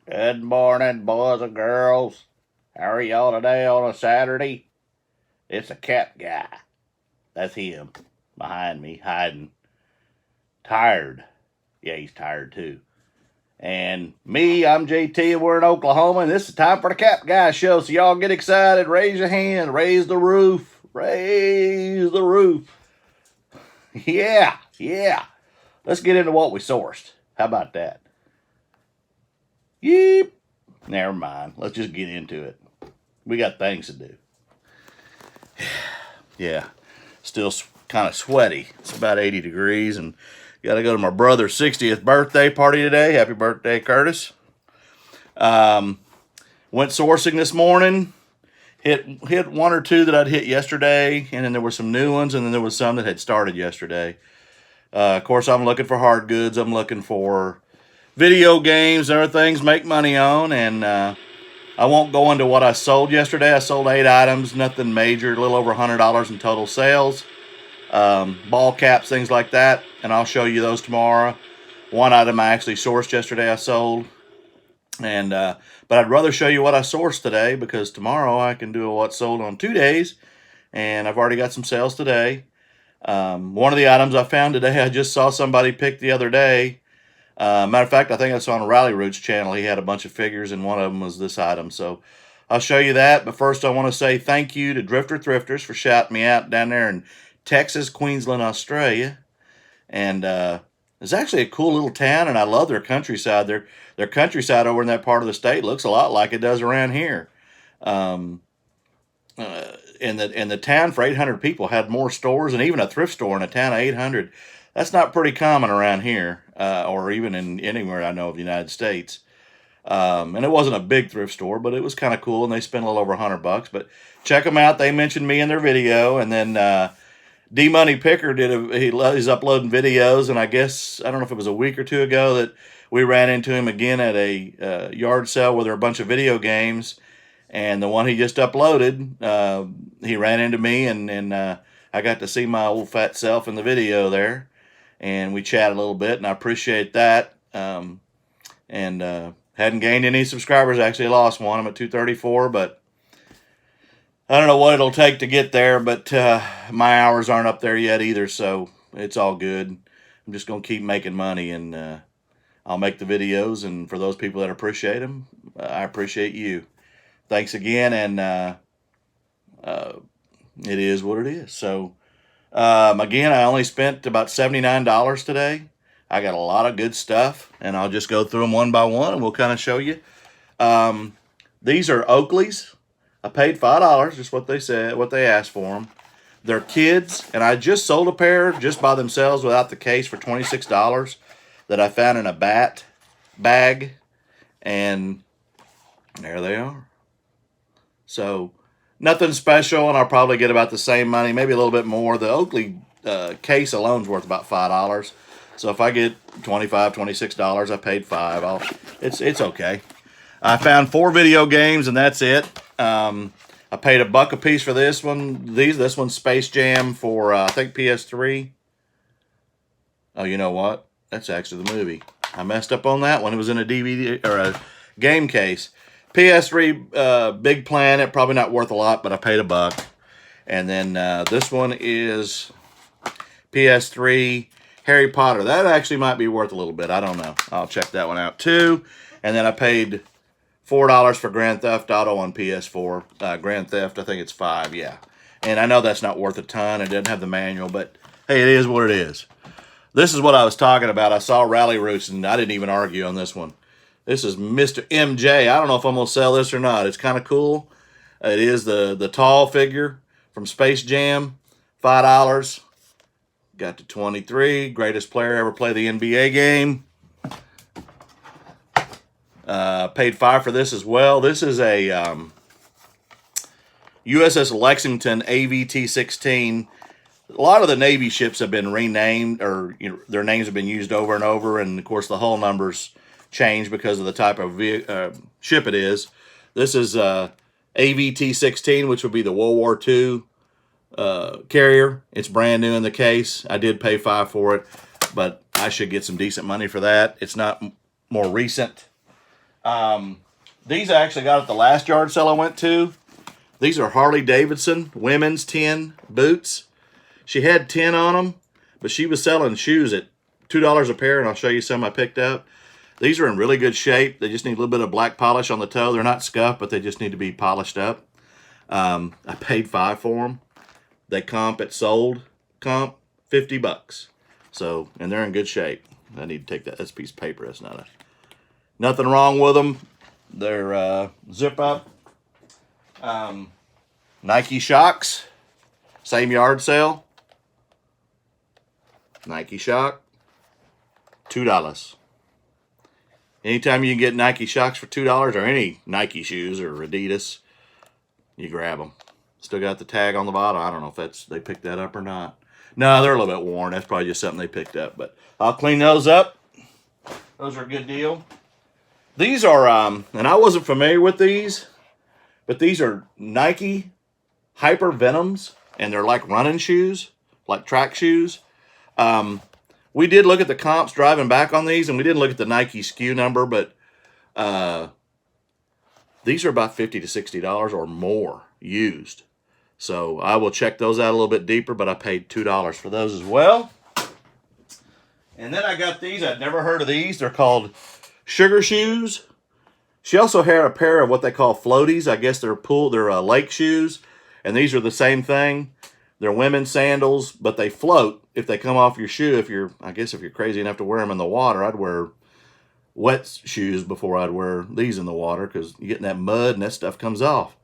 Good morning, boys and girls. How are y'all today on a Saturday? It's a cat guy. That's him behind me, hiding. Tired. Yeah, he's tired too. And me, I'm JT, and we're in Oklahoma, and this is time for the Cat Guy Show. So y'all get excited. Raise your hand. Raise the roof. Raise the roof. Yeah, yeah. Let's get into what we sourced. How about that? Yeep. Never mind. Let's just get into it. We got things to do. Yeah, still kind of sweaty. It's about 80 degrees, and got to go to my brother's 60th birthday party today. Happy birthday, Curtis. Went sourcing this morning. Hit one or two that I'd hit yesterday, and then there were some new ones, and then there was some that had started yesterday. Of course, I'm looking for hard goods. I'm looking for video games and other things make money on, and I won't go into what I sold yesterday. I sold 8 items, nothing major, a little over $100 in total sales. Ball caps, things like that, and I'll show you those tomorrow. One item I actually sourced yesterday I sold, and but I'd rather show you what I sourced today because tomorrow I can do a what sold on 2 days, and I've already got some sales today. One of the items I found today, I just saw somebody pick the other day. Matter of fact, I think I saw on Rally Roots channel, he had a bunch of figures, and one of them was this item. So I'll show you that. But first, I want to say thank you to Drifter Thrifters for shouting me out down there in Texas, Queensland, Australia. And it's actually a cool little town, and I love their countryside. Their countryside over in that part of the state looks a lot like it does around here. Um, and the town for 800 people had more stores and even a thrift store in a town of 800. That's not pretty common around here, or even in anywhere I know of the United States. And it wasn't a big thrift store, but it was kind of cool, and they spent a little over $100. But check them out; they mentioned me in their video, and then D Money Picker he's uploading videos, and I guess I don't know if it was a week or two ago that we ran into him again at a yard sale where there were a bunch of video games. And the one he just uploaded, he ran into me, and I got to see my old fat self in the video there, and we chatted a little bit, and I appreciate that. And hadn't gained any subscribers. Actually, lost one. I'm at 234, but I don't know what it'll take to get there. But my hours aren't up there yet either, so it's all good. I'm just gonna keep making money, and I'll make the videos. And for those people that appreciate them, I appreciate you. Thanks again, and it is what it is. So, again, I only spent about $79 today. I got a lot of good stuff, and I'll just go through them one by one, and we'll kind of show you. These are Oakley's. I paid $5, just what they said, what they asked for them. They're kids, and I just sold a pair just by themselves without the case for $26 that I found in a bat bag, and there they are. So nothing special, and I'll probably get about the same money, maybe a little bit more. The Oakley case alone is worth about $5. So if I get $25, $26, I paid $5. It's okay. I found 4 video games, and that's it. I paid $1 a piece for this one. This one's Space Jam for I think PS3. Oh, you know what? That's actually the movie. I messed up on that one. It was in a DVD or a game case. PS3 Big Planet, probably not worth a lot, but I paid $1. And then this one is PS3 Harry Potter. That actually might be worth a little bit. I don't know. I'll check that one out too. And then I paid $4 for Grand Theft Auto on PS4. Grand Theft, I think it's 5, yeah. And I know that's not worth a ton. It doesn't have the manual, but hey, it is what it is. This is what I was talking about. I saw Rally Roots, and I didn't even argue on this one. This is Mr. MJ. I don't know if I'm going to sell this or not. It's kind of cool. It is the tall figure from Space Jam. $5. Got to 23. Greatest player ever play the NBA game. Paid $5 for this as well. This is a USS Lexington AVT-16. A lot of the Navy ships have been renamed, or their names have been used over and over, and of course the hull numbers change because of the type of ship it is. This is AVT-16, which would be the World War II carrier. It's brand new in the case. I did pay $5 for it, but I should get some decent money for that. It's not more recent. These I actually got at the last yard sale I went to. These are Harley Davidson women's 10 boots. She had 10 on them, but she was selling shoes at $2 a pair, and I'll show you some I picked up. These are in really good shape. They just need a little bit of black polish on the toe. They're not scuffed, but they just need to be polished up. I paid $5 for them. They comp at sold comp $50. So, and they're in good shape. I need to take that. That's a piece of paper. That's not a nothing wrong with them. They're zip up. Nike Shocks, same yard sale. Nike Shock, $2. Anytime you can get Nike Shocks for $2 or any Nike shoes or Adidas, you grab them. Still got the tag on the bottom. I don't know if they picked that up or not. No, they're a little bit worn. That's probably just something they picked up. But I'll clean those up. Those are a good deal. These are, and I wasn't familiar with these, but these are Nike Hyper Venoms, and they're like running shoes, like track shoes. We did look at the comps driving back on these, and we didn't look at the Nike SKU number, but these are about $50 to $60 or more used. So I will check those out a little bit deeper, but I paid $2 for those as well. And then I got these. I'd never heard of these. They're called Sugar Shoes. She also had a pair of what they call floaties. I guess they're lake shoes, and these are the same thing. They're women's sandals, but they float if they come off your shoe. I guess if you're crazy enough to wear them in the water, I'd wear wet shoes before I'd wear these in the water, because you get in that mud and that stuff comes off.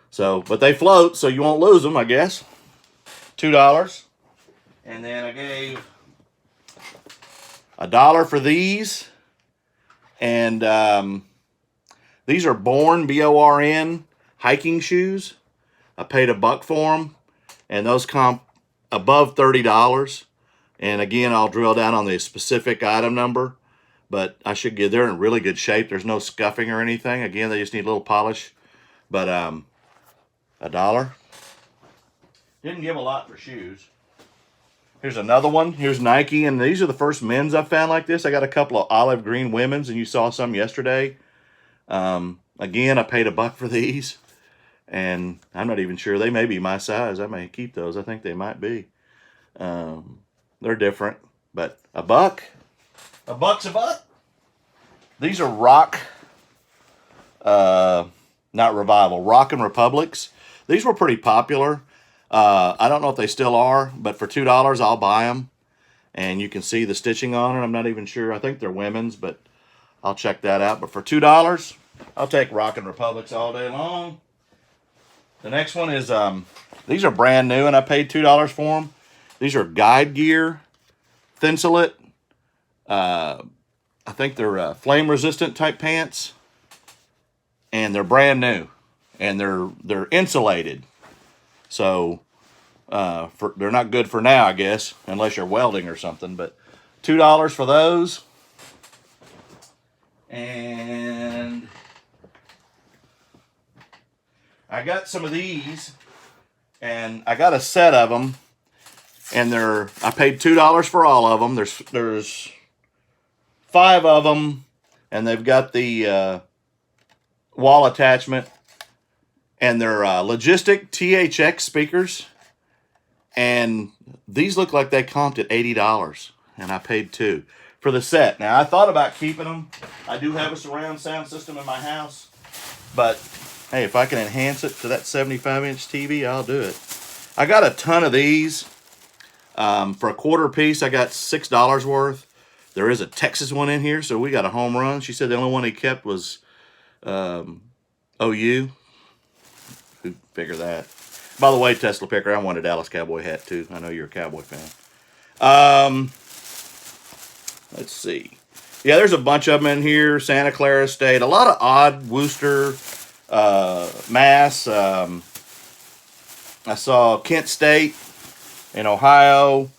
So, but they float, so you won't lose them, I guess. $2. And then I gave $1 for these. And these are Born, B-O-R-N, hiking shoes. I paid $1 for them. And those comp above $30. And again, I'll drill down on the specific item number. But they're in really good shape. There's no scuffing or anything. Again, they just need a little polish. But $1. Didn't give a lot for shoes. Here's another one. Here's Nike, and these are the first men's I've found like this. I got a couple of olive green women's, and you saw some yesterday. Again, I paid $1 for these, and I'm not even sure. They may be my size. I may keep those. I think they might be. They're different, but $1. $1. These are Rock, not Revival, Rock and Republics. These were pretty popular. I don't know if they still are, but for $2, I'll buy them. And you can see the stitching on it. I'm not even sure. I think they're women's, but I'll check that out. But for $2, I'll take Rock and Republics all day long. The next one is, these are brand new, and I paid $2 for them. These are Guide Gear Thinsulate. I think they're flame-resistant type pants. And they're brand new. And they're insulated. So they're not good for now, I guess, unless you're welding or something. But $2 for those. And I got some of these, and I got a set of them, and I paid $2 for all of them. There's 5 of them, and they've got the wall attachment. And they're Logistic THX speakers. And these look like they comped at $80. And I paid $2 for the set. Now, I thought about keeping them. I do have a surround sound system in my house. But, hey, if I can enhance it to that 75-inch TV, I'll do it. I got a ton of these. For a quarter piece, I got $6 worth. There is a Texas one in here, so we got a home run. She said the only one he kept was OU. Who'd figure that? By the way, Tesla Picker, I want a Dallas Cowboy hat too. I know you're a Cowboy fan. Let's see. Yeah, there's a bunch of them in here. Santa Clara State. A lot of odd Worcester, Mass. I saw Kent State in Ohio.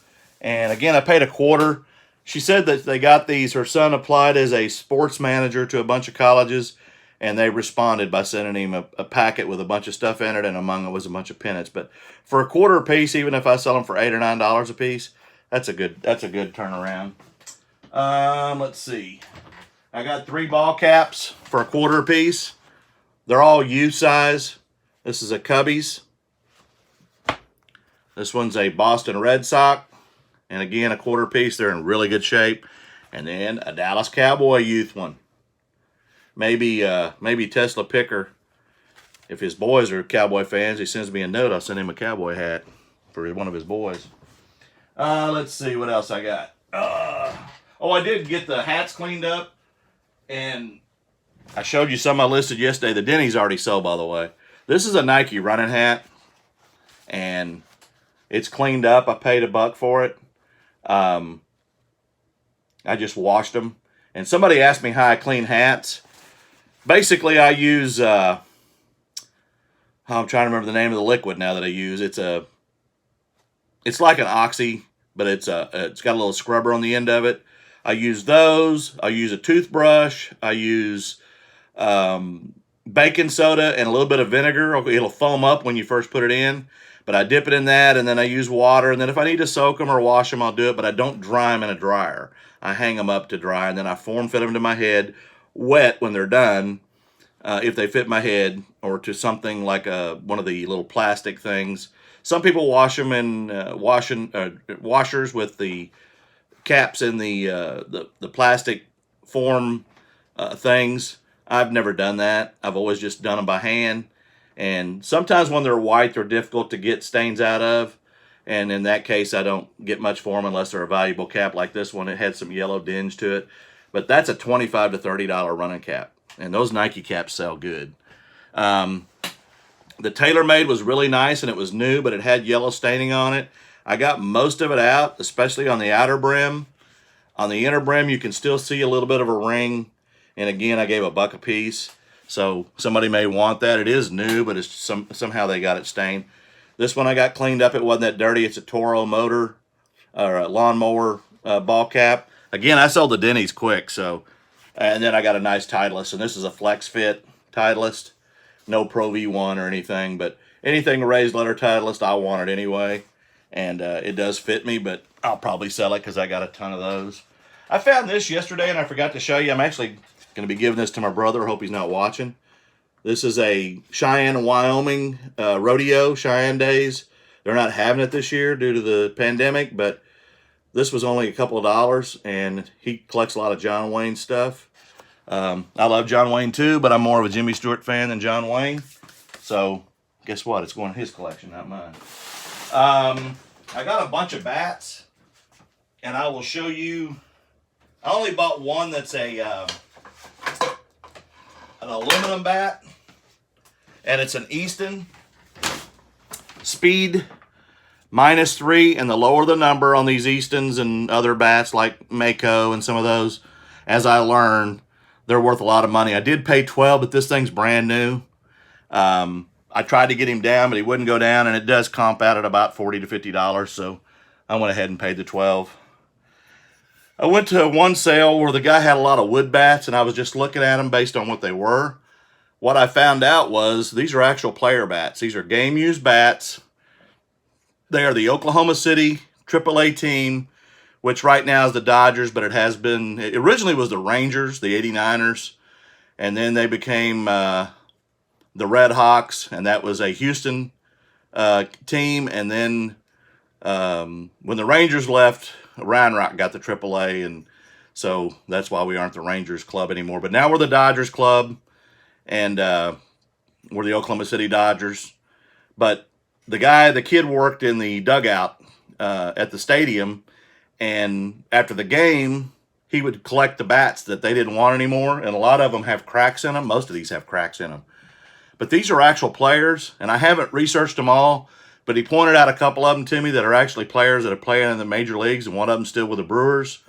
And again, I paid $0.25. She said that they got these. Her son applied as a sports manager to a bunch of colleges. And they responded by sending him a packet with a bunch of stuff in it, and among it was a bunch of pennants. But for a quarter a piece, even if I sell them for $8 or $9 a piece, that's a good turnaround. Let's see. I got 3 ball caps for $1/4 a piece. They're all U size. This is a Cubbies. This one's a Boston Red Sox. And again, $1/4 a piece. They're in really good shape. And then a Dallas Cowboy youth one. Maybe Tesla Picker, if his boys are Cowboy fans, he sends me a note. I'll send him a cowboy hat for one of his boys. Let's see what else I got. Oh, I did get the hats cleaned up. And I showed you some I listed yesterday. The Denny's already sold, by the way. This is a Nike running hat. And it's cleaned up. I paid $1 for it. I just washed them. And somebody asked me how I clean hats. Basically, I use, I'm trying to remember the name of the liquid now that I use. It's like an Oxy, but it's got a little scrubber on the end of it. I use those. I use a toothbrush. I use baking soda and a little bit of vinegar. It'll foam up when you first put it in. But I dip it in that, and then I use water. And then if I need to soak them or wash them, I'll do it. But I don't dry them in a dryer. I hang them up to dry, and then I form fit them to my head, wet when they're done, if they fit my head, or to something like one of the little plastic things. Some people wash them in washers with the caps in the plastic form things. I've never done that. I've always just done them by hand. And sometimes when they're white, they're difficult to get stains out of. And in that case, I don't get much for them unless they're a valuable cap like this one. It had some yellow dinge to it. But that's a $25 to $30 running cap. And those Nike caps sell good. The TaylorMade was really nice, and it was new, but it had yellow staining on it. I got most of it out, especially on the outer brim. On the inner brim, you can still see a little bit of a ring. And again, I gave $1 a piece. So somebody may want that. It is new, but it's somehow they got it stained. This one I got cleaned up. It wasn't that dirty. It's a Toro motor or a lawnmower ball cap. Again, I sold the Denny's quick. And then I got a nice Titleist, and this is a Flex Fit Titleist. No Pro V1 or anything, but anything raised letter Titleist, I want it anyway. And it does fit me, but I'll probably sell it because I got a ton of those. I found this yesterday, and I forgot to show you. I'm actually going to be giving this to my brother. Hope he's not watching. This is a Cheyenne, Wyoming rodeo, Cheyenne Days. They're not having it this year due to the pandemic, but this was only a couple of dollars, and he collects a lot of John Wayne stuff. I love John Wayne too, but I'm more of a Jimmy Stewart fan than John Wayne. So guess what? It's going in his collection, not mine. I got a bunch of bats, and I will show you. I only bought one that's an aluminum bat, and it's an Easton speed -3, and the lower the number on these Eastons and other bats like Mako and some of those, as I learned, they're worth a lot of money. I did pay $12, but this thing's brand new. I tried to get him down, but he wouldn't go down, and it does comp out at about $40 to $50, so I went ahead and paid the $12. I went to one sale where the guy had a lot of wood bats, and I was just looking at them based on what they were. What I found out was these are actual player bats. These are game-used bats. They are the Oklahoma City AAA team, which right now is the Dodgers, but it originally was the Rangers, the 89ers, and then they became the Red Hawks, and that was a Houston team. And then when the Rangers left, Ryan Rock got the AAA, and so that's why we aren't the Rangers club anymore. But now we're the Dodgers club, and we're the Oklahoma City Dodgers. But the kid worked in the dugout at the stadium, and after the game, he would collect the bats that they didn't want anymore, and a lot of them have cracks in them. Most of these have cracks in them. But these are actual players, and I haven't researched them all, but he pointed out a couple of them to me that are actually players that are playing in the major leagues, and one of them still with the Brewers.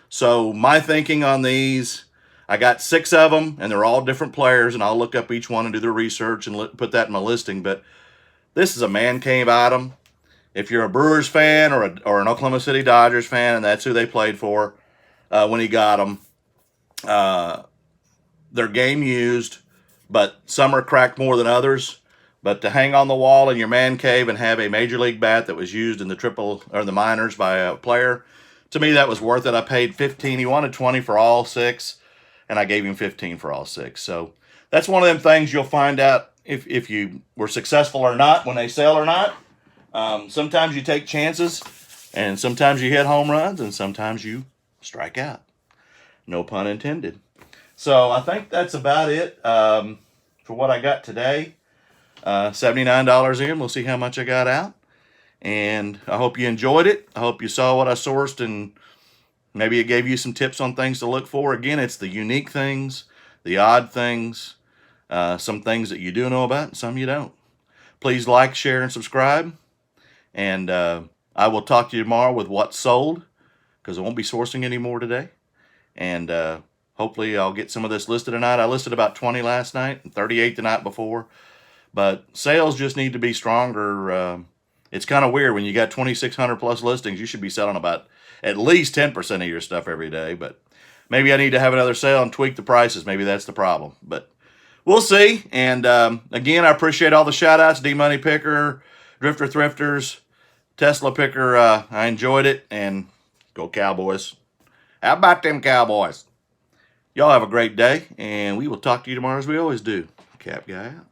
So my thinking on these, I got 6 of them, and they're all different players, and I'll look up each one and do the research and put that in my listing. But this is a man cave item. If you're a Brewers fan or an Oklahoma City Dodgers fan, and that's who they played for when he got them, they're game used, but some are cracked more than others. But to hang on the wall in your man cave and have a major league bat that was used in the minors by a player, to me that was worth it. I paid $15. He wanted $20 for all 6, and I gave him 15 for all 6. So that's one of them things you'll find out if you were successful or not when they sell or not. Sometimes you take chances, and sometimes you hit home runs, and sometimes you strike out. No pun intended. So I think that's about it for what I got today. $79 in. We'll see how much I got out. And I hope you enjoyed it. I hope you saw what I sourced, and maybe it gave you some tips on things to look for. Again, it's the unique things, the odd things, some things that you do know about and some you don't. Please like, share, and subscribe. And I will talk to you tomorrow with what's sold, because I won't be sourcing any more today. And hopefully I'll get some of this listed tonight. I listed about 20 last night and 38 the night before. But sales just need to be stronger. It's kind of weird when you got 2,600 plus listings. You should be selling about at least 10% of your stuff every day. But maybe I need to have another sale and tweak the prices. Maybe that's the problem. But we'll see. And again, I appreciate all the shout outs. D-Money Picker, Drifter Thrifters, Tesla Picker. I enjoyed it. And go Cowboys. How about them Cowboys? Y'all have a great day. And we will talk to you tomorrow as we always do. Cap Guy out.